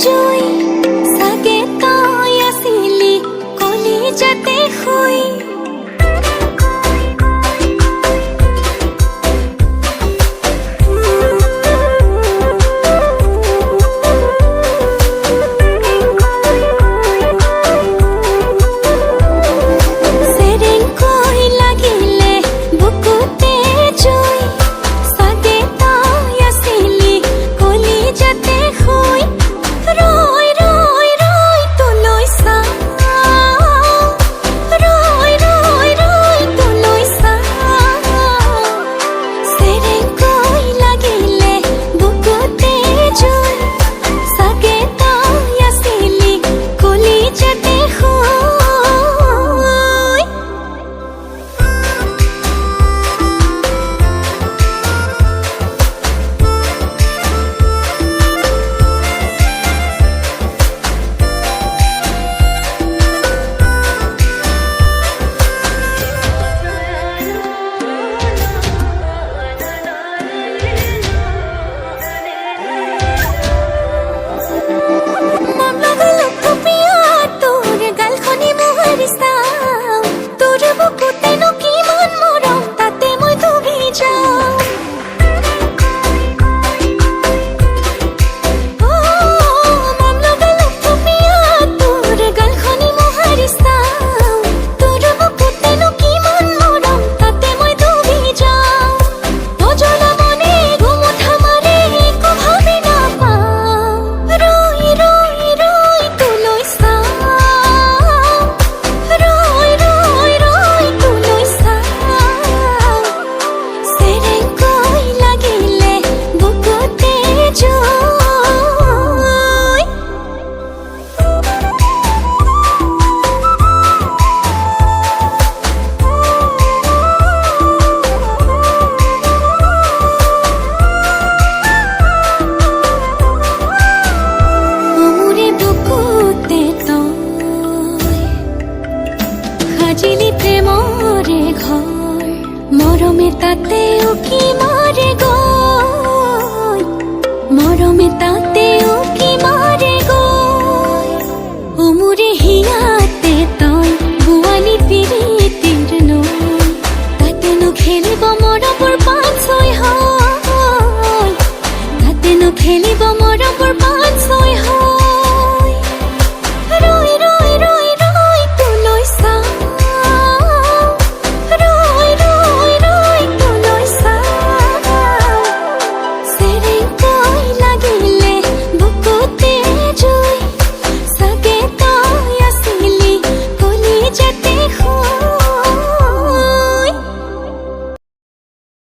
জুই চাগে তই আছিলি কলিজাতে শুই Serengkoi Lagile Bukute joi Sage toi asili কলিজাতে শুই ৰৈ ৰৈ ৰৈ তোলৈ চাওঁ ৰৈ ৰৈ ৰৈ তোলৈ চাওঁ Serengkoi Lagile Bukute joi Sage toi asili কলিজাতে শুই মন লগালো থপিয়া তোৰ গালখনি মোহাৰি চাওঁ তোৰ বুকুতেনো কিমান মৰম তাতে মই ডুবি যাওঁ মন লগালো থপিয়া তোৰ গালখনি মোহাৰি চাওঁ তোৰ বুকুতেনো কিমান মৰম তাতে মই ডুবি যাওঁ অজলা মনে গুমুঠা মাৰে একো ভাবি নাপাওঁ ৰৈ ৰৈ ৰৈ তোলৈ চাওঁ ৰৈ ৰৈ ৰৈ তোলৈ চাওঁ Serengkoi Lagile Bukute joi মোৰে বুকুতে তই সাজিলি প্ৰেমৰে ঘৰ মৰমে তাতে উকি মাৰে গৈ মৰমে তাতে উকি মাৰে গৈ মোৰে হিয়াতে তই বোৱালি পিৰিতিৰ নৈ তাতেনো খেলিব মৰমৰ পাঁচ ছয় হয় তাতেনো খেলিব